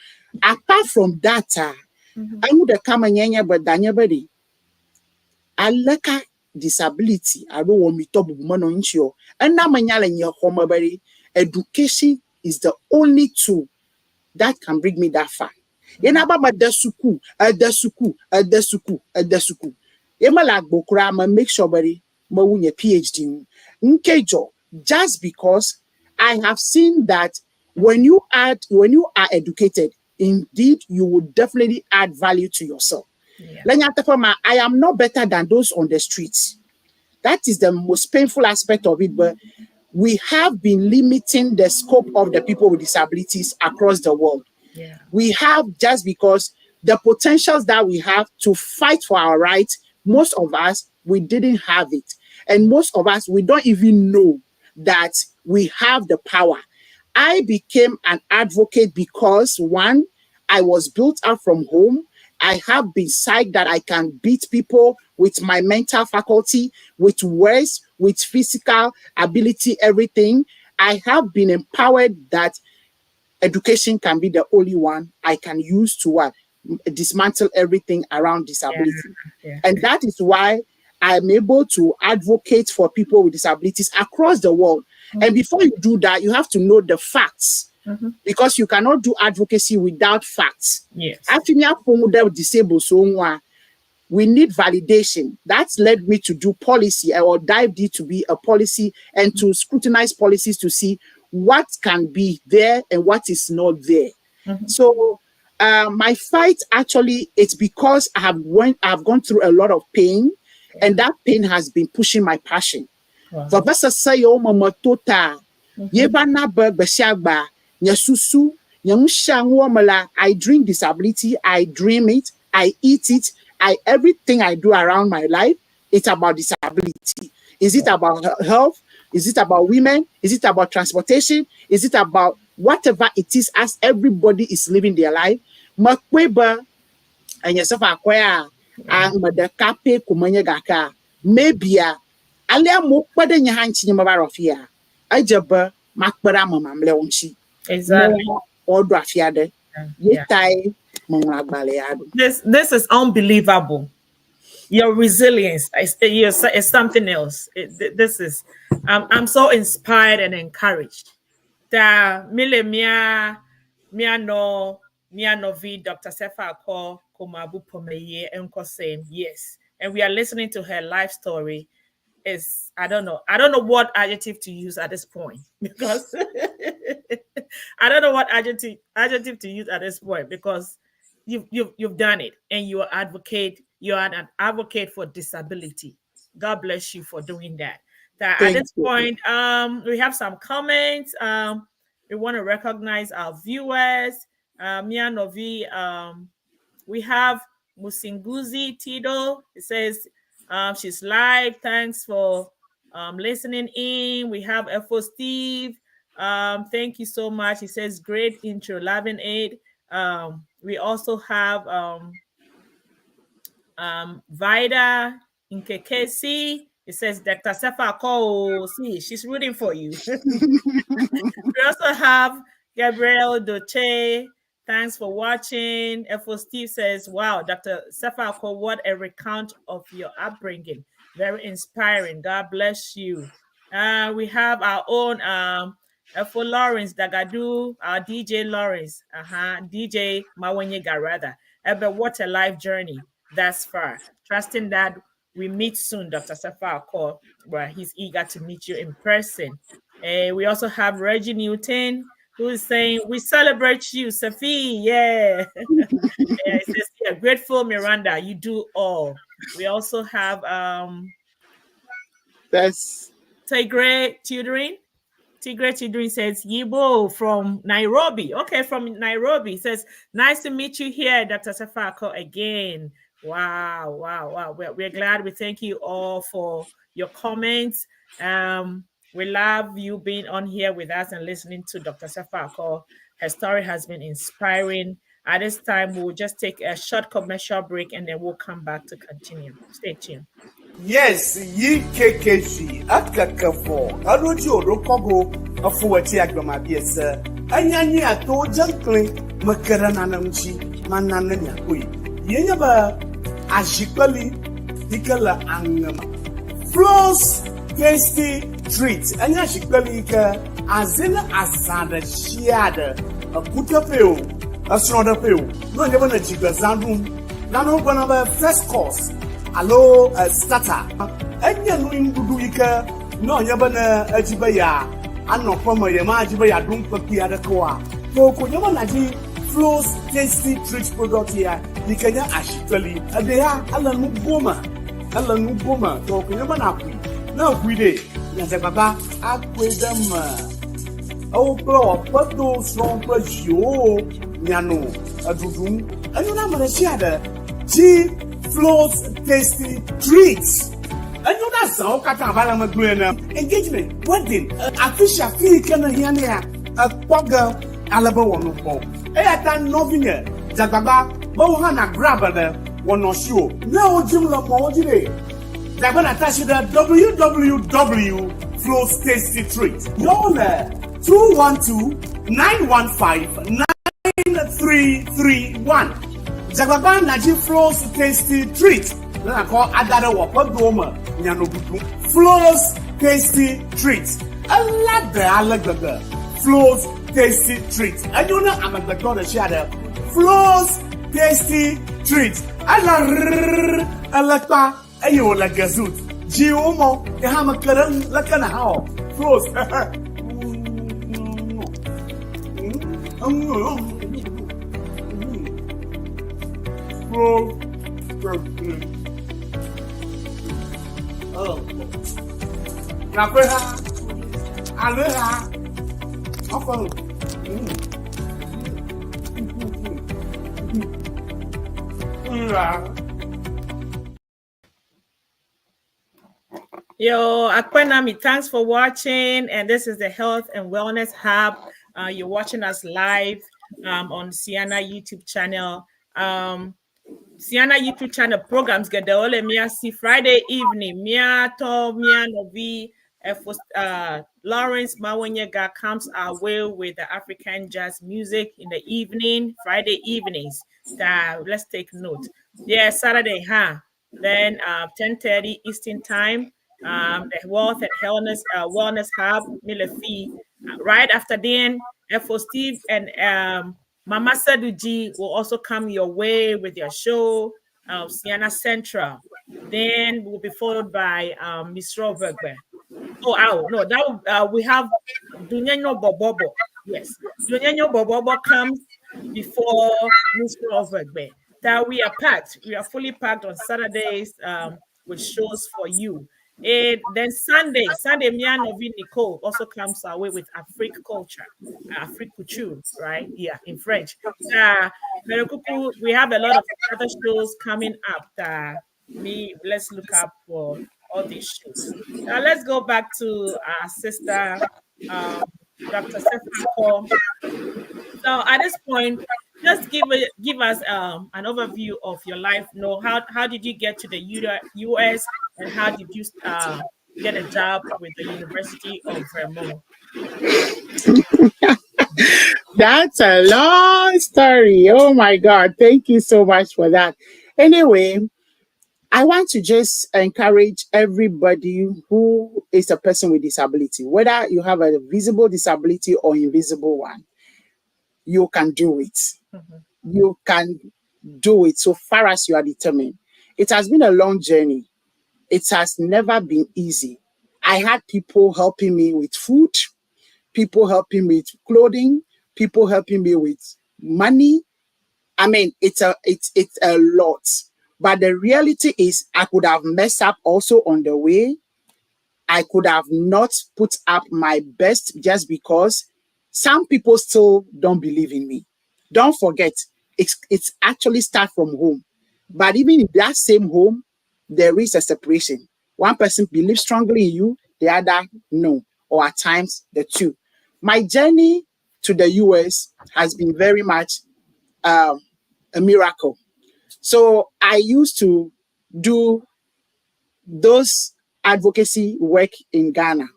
apart from that anu de kama nyanya but danya bari aleka disability aro wo mi to bubu no nchio na manyala nya homa bari education is the only tool that can bring me that far. Yena ba dasuku, dasuku. Yema la gbokura ma make sure bari ma wunye PhD. Nkejo, just because I have seen that when you are educated, indeed you will definitely add value to yourself. Yeah. I am not better than those on the streets. That is the most painful aspect of it, but we have been limiting the scope of the people with disabilities across the world. Yeah. We have, just because the potentials that we have to fight for our rights, most of us, we didn't have it. And most of us, we don't even know that we have the power. I became an advocate because, one, I was built up from home. I have been psyched that I can beat people with my mental faculty, with words, with physical ability, everything. I have been empowered that education can be the only one I can use to dismantle everything around disability. Yeah. And that is why I'm able to advocate for people with disabilities across the world. And before you do that, you have to know the facts. Because you cannot do advocacy without facts. Yes. Disabled, so we need validation. That's led me to do policy or dive deep to be a policy and to scrutinize policies to see what can be there and what is not there. So my fight actually, it's because I've gone through a lot of pain, and that pain has been pushing my passion. I dream disability, I dream it, I eat it, everything I do around my life, it's about disability. Is it about health? Is it about women? Is it about transportation? Is it about whatever it is as everybody is living their life? Makweba and yourself acquire and the cape kumanya gaka. Maybe alia mo kwada nya hanchi nyama of here. Ajaba makbara mama mleonchi. Exactly. This is unbelievable. Your resilience is something else. This is I'm so inspired and encouraged. Mia no vi Dr. Sefa Akko Komabu Pomeye Enko saying yes. And we are listening to her life story. Is I don't know what adjective to use at this point, because I don't know what adjective to use at this point, because you've done it, and you're an advocate for disability. God bless you for doing that. At this point, we have some comments. We want to recognize our viewers. Mia Novi, we have Musinguzi Tido. It says she's live. Thanks for listening in. We have FO Steve. Thank you so much. He says great intro, loving it. We also have Vida Nkekesi. It says Dr. Sefa Ako. See, she's rooting for you. We also have Gabriel Doche. Thanks for watching. F.O. Steve says, wow, Dr. Sefa Ako, what a recount of your upbringing. Very inspiring. God bless you. We have our own F.O. Lawrence Dagadu, our DJ Lawrence, DJ Mawanyega rather. But what a life journey thus far. Trusting that we meet soon, Dr. Sefa Ako, where he's eager to meet you in person. We also have Reggie Newton, who is saying, we celebrate you, Safi. Yeah. It says, yeah, grateful Miranda, you do all. We also have That's Tigre Tutoring. Tigre Tutoring says, Yibo from Nairobi. Okay, from Nairobi. Says, nice to meet you here, Dr. Safako, again. Wow. We're glad. We thank you all for your comments. We love you being on here with us and listening to Dr. Safako. Her story has been inspiring. At this time, we'll just take a short commercial break and then we'll come back to continue. Stay tuned. Yes, yi KKG akakafo aroji orokogo afuwati agbama biesa anyanyi ato jankle makara nanamchi manananya koi yenya ba ajikali dikala angama floss tasty treat anya ajikali ka azena azada shiada akuta peo asroda peo no nyeba na jigazandu nano gwana ba first course Hello, starter. Enya no imbudu ika no nyaba na ajiba ya anokwa ma yema ajiba ya dum papi adakwa. So ko nyaba na ji flows tasty treat product ya nikanya ashitali. Ade ya ala nu goma. So ko nyaba na ku. Na ku ide. Na se baba akwedam. O pro pado strong pressure nyano adudum. Anu na ma na shiada. Ji flows tasty treats. And you that's all engagement, wedding, official fee can hear me a pogger alaba one for. Airtime novinger, Jagaba, Bohana grabber, one or show. No Jimla Mojide. Jabana attach the www flows tasty treats. No 212-915-9331. Jagaba Naji flows tasty treat. Then I call Adara Wapadoma Nyanobutu. Flows tasty treats. I like the flows tasty treats. I don't know I'm at the corner shadow. Flows tasty treats. I like ayo la gazut. Jiomo, the hamakaran lakana how. Flows. Oh, Napeha, Aleha, Uncle. Yo, Akwenami, thanks for watching. And this is the Health and Wellness Hub. You're watching us live on CEANA YouTube channel. CEANA YouTube channel programs get the ole mia see Friday evening. Mia to Mia Novi Lawrence Mawanyega comes our way with the African jazz music in the evening, Friday evenings. Let's take note. Yeah, Saturday, Then 10:30 Eastern time. The Health and Wellness Hub, Milefi. Right after then, F.O. Steve and Mama Saduji will also come your way with your show, CEANA Central. Then we'll be followed by Miss Rovegbe. No, that we have Dunyanyo Bobobo. Yes, Dunyanyo Bobobo comes before Miss Rovegbe. That we are packed. We are fully packed on Saturdays with shows for you. And then Sunday, Mia Novi Nicole also comes our way with Afrique culture, Afrique couture, right? Yeah, in French. We have a lot of other shows coming up. Let's look up for all these shows. Now let's go back to our sister, Dr. Sefako. So at this point, just give us an overview of your life. How did you get to the US? And how did you get a job with the University of Vermont? That's a long story. Oh my God. Thank you so much for that. Anyway, I want to just encourage everybody who is a person with disability, whether you have a visible disability or invisible one, you can do it. You can do it so far as you are determined. It has been a long journey. It has never been easy. I had people helping me with food, people helping me with clothing, people helping me with money. I mean, it's a lot. But the reality is I could have messed up also on the way. I could have not put up my best just because some people still don't believe in me. Don't forget, it's actually start from home. But even in that same home, there is a separation. One person believes strongly in you, the other no, or at times the two. My journey to the US has been very much a miracle. So I used to do those advocacy work in Ghana.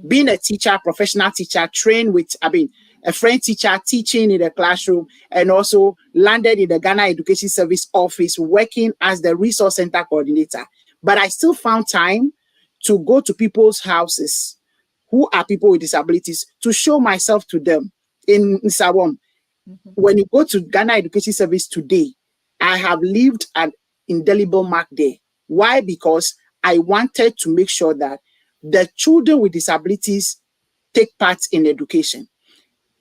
Being a teacher, professional teacher, trained with, a French teacher teaching in the classroom, and also landed in the Ghana Education Service office working as the resource center coordinator. But I still found time to go to people's houses who are people with disabilities to show myself to them in Sawam. When you go to Ghana Education Service today, I have lived an indelible mark there. Why? Because I wanted to make sure that the children with disabilities take part in education.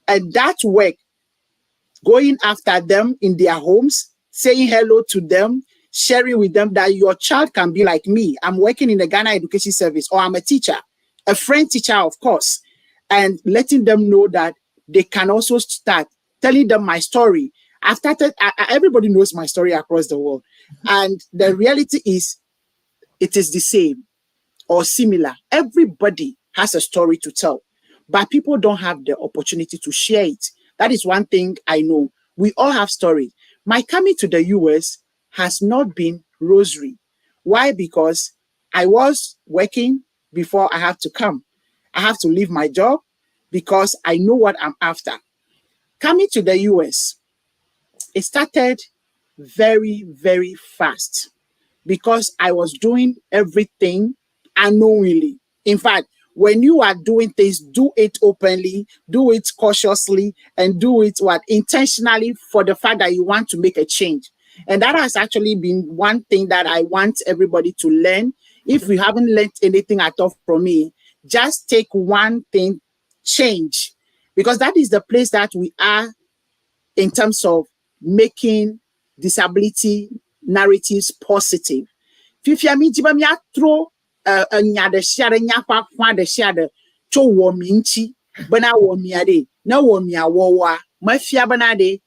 And that work, going after them in their homes, saying hello to them, sharing with them that your child can be like me. I'm working in the Ghana Education Service, or I'm a teacher, a French teacher, of course, and letting them know that they can also start telling them my story. I've started, everybody knows my story across the world. And the reality is, it is the same or similar. Everybody has a story to tell, but people don't have the opportunity to share it. That is one thing I know. We all have stories. My coming to the US has not been rosary. Why? Because I was working before I have to come. I have to leave my job because I know what I'm after. Coming to the US, it started very, very fast because I was doing everything unknowingly. In fact, when you are doing things, do it openly, do it cautiously, and do it intentionally for the fact that you want to make a change. And that has actually been one thing that I want everybody to learn. If you haven't learned anything at all from me, just take one thing, change, because that is the place that we are in terms of making disability narratives positive. Fifia mi jiba mi atro nya de share nya kwa de share cho wo mi nchi bana wo mi ade na wo mi awowa mafia bana de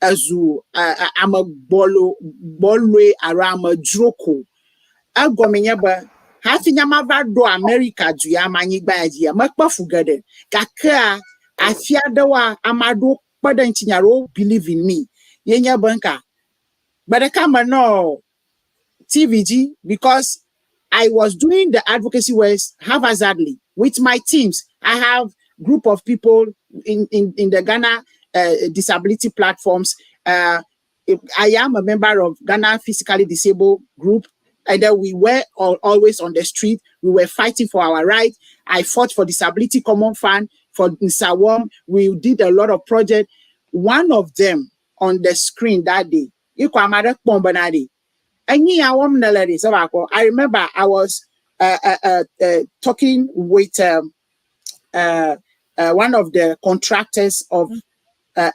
azu amagbolo bolwe ara amadroko agomenya ba hafi nyama va do America du ya manyi gba ya makpa fugade kakra afia de wa amado pada nchinyaro believe in me yenya banka but the camera no TVG, because I was doing the advocacy work haphazardly with my teams. I have group of people in the Ghana disability platforms. I am a member of Ghana Physically Disabled Group, and then we were always on the street. We were fighting for our rights. I fought for Disability Common Fund for Nsawam. We did a lot of projects. One of them on the screen that day, I remember I was talking with one of the contractors of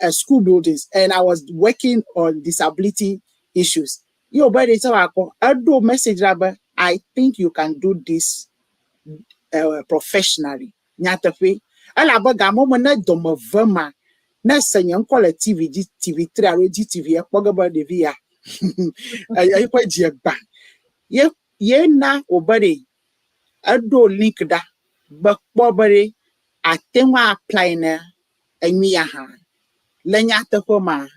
school buildings, and I was working on disability issues. Yo, but it's I do message, I think you can do this professionally. Nyatafe, alabaga momo na domo vema na senyan kola TV3 aro GTV ekpogaba devia. Ayikwa jiegba. Ye na obere ado link da bakpobere atenwa apply na enwi aha lenya tefoma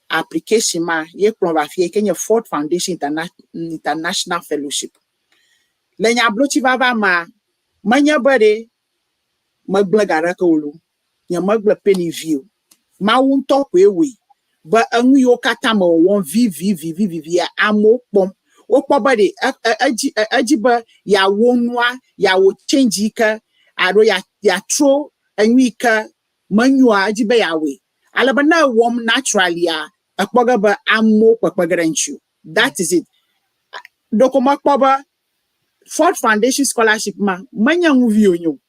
application ma ye kron ba fie Kenya Ford Foundation International Fellowship Lenya blochi baba ma manya bade magble garaka ulu. Ya magble penny view. Ma won talk we. But angu yo katama won v amo pom. Okpo bade ajiba ya wonwa ya wo change ka aro ya tro anwi ka manua ajiba ya we. Alaba na wom naturally ya akpoga ba amo kwakpagaranchu. That is it. Dokoma kpoba Ford Foundation scholarship manya movie onyo.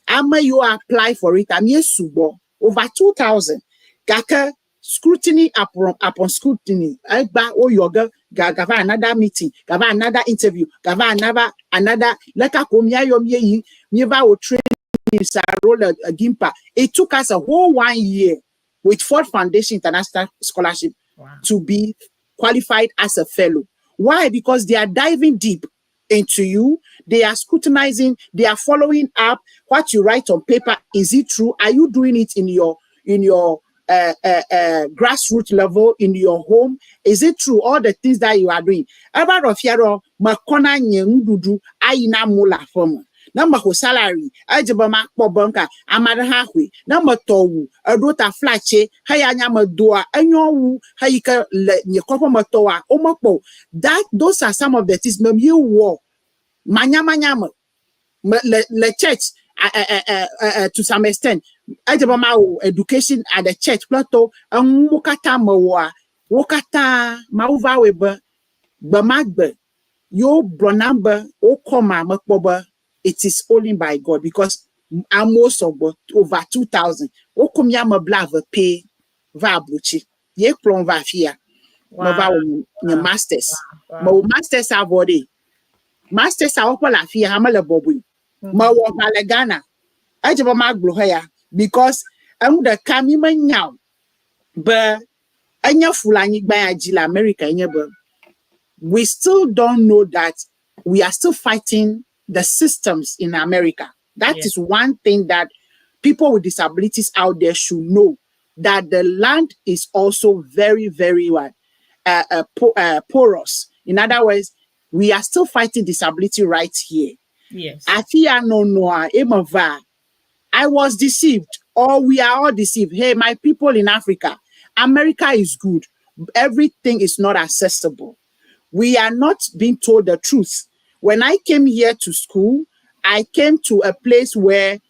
Ama you apply for it. I'm yes subo over 2,000. Gaka scrutiny upon scrutiny. Eba o yoga gava another meeting, gava another interview, gava another leka komia yom ye mieva o training roll a gimpa. It took us a whole 1 year with Ford Foundation International Scholarship to be qualified as a fellow. Why? Because they are diving deep into you. They are scrutinizing. They are following up what you write on paper. Is it true? Are you doing it in your grassroots level in your home? Is it true? All the things that you are doing. About of yaro makona nyendudu aina mula form. Number ho salary ajeba ma kpobanka amara ha hwe number towu adota flache haya nyama doa anyowu hayika le nyekopo matoa omopo. That those are some of the things mem you war manyama le church to some extent ajeba ma education at the church plateau mukata mawa wokata mauva weba bamagbe yo bronamba o koma makboba. It is only by God because I'm most of over 2,000. O kumya ma blava pay va buchi. Ye plon va fia. Ma va masters. Ma masters avode. Masters a opa la fia hamala bobu. Ma wo malagana. Ajaba maglo haya because I'm the kami manyaw. But anya fulani by ajila America nyeba. We still don't know that we are still fighting the systems in America. That is one thing that people with disabilities out there should know, that the land is also very, very porous. In other words, we are still fighting disability rights here. Yes. I was deceived, or we are all deceived. Hey, my people in Africa, America is good. Everything is not accessible. We are not being told the truth. When I came here to school, I came to a place where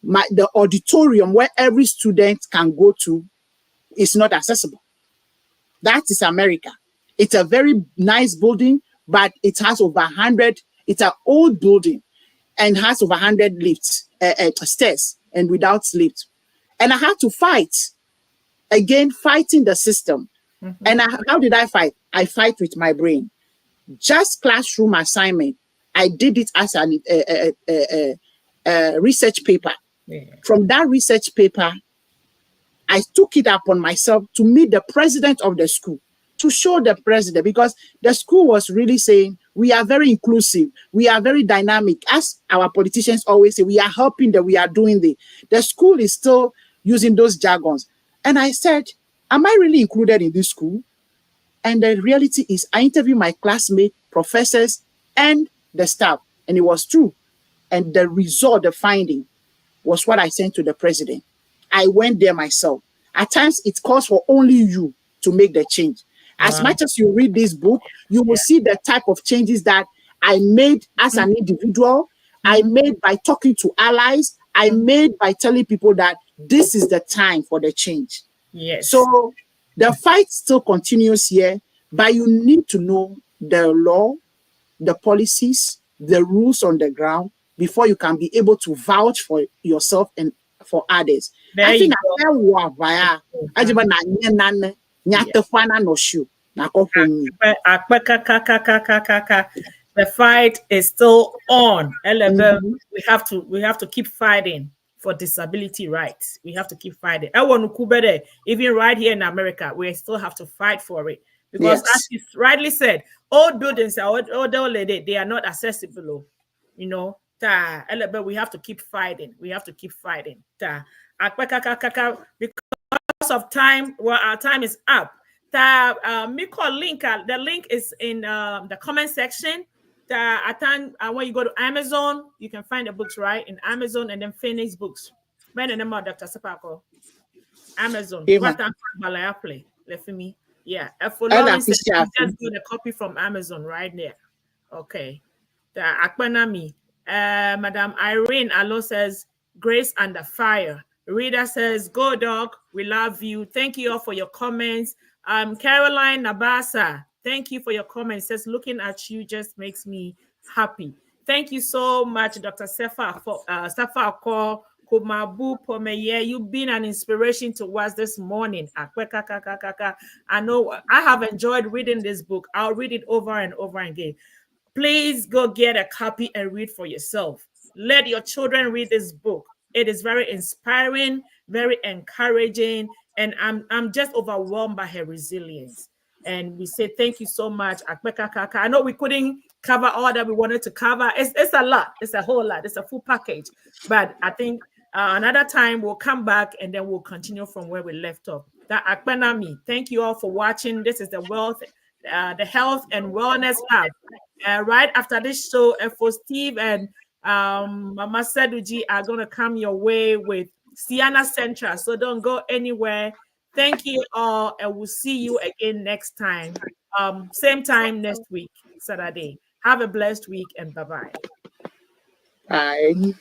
the auditorium where every student can go to is not accessible. That is America. It's a very nice building, but it has over 100. It's an old building and has over 100 lifts, stairs, and without lift. And I had to fight again, fighting the system. And how did I fight? I fight with my brain. Just classroom assignment. I did it as a research paper. From that research paper, I took it upon myself to meet the president of the school, to show the president, because the school was really saying, we are very inclusive, we are very dynamic. As our politicians always say, we are helping them, we are doing the school is still using those jargons. And I said, am I really included in this school? And the reality is, I interviewed my classmates, professors, and the staff, and it was true. And the result, the finding, was what I sent to the president. I went there myself. At times, it calls for only you to make the change. As much as you read this book, you will see the type of changes that I made as an individual, I made by talking to allies, I made by telling people that this is the time for the change. Yes. So the fight still continues here, but you need to know the law, the policies, the rules on the ground before you can be able to vouch for yourself and for others. There I think the fight is still on. We have to keep fighting for disability rights. We have to keep fighting. Even right here in America, we still have to fight for it. Because as you rightly said, old buildings are they are not accessible. You know, but we have to keep fighting. We have to keep fighting. Because of time, well, our time is up. The link is in the comment section. When you go to Amazon, you can find the books, right? In Amazon and then Phoenix Books. My name is Dr. Sepako. Amazon. Ema. What I'm play. Let me. Yeah. For Ana Lawrence, fisha you afi. just get a copy from Amazon right there. Okay. The Akpanami. Madam Irene Allo says, Grace under fire. Rita says, go dog, we love you. Thank you all for your comments. Caroline Nabasa, thank you for your comments. Says, looking at you just makes me happy. Thank you so much, Dr. Sefa Akko Kumabu Pomeye. You've been an inspiration to us this morning. I know I have enjoyed reading this book. I'll read it over and over again. Please go get a copy and read for yourself. Let your children read this book. It is very inspiring, very encouraging, and I'm just overwhelmed by her resilience. And we say thank you so much, Akpeka Kaka. I know we couldn't cover all that we wanted to cover. It's a lot. It's a whole lot. It's a full package. But I think another time we'll come back and then we'll continue from where we left off. That Akpenami, thank you all for watching. This is the Health and Wellness Hub. Right after this show, for Steve and Mama Seduji are going to come your way with CEANA Central. So don't go anywhere. Thank you all, and we'll see you again next time. Same time next week, Saturday. Have a blessed week, and bye-bye. Bye.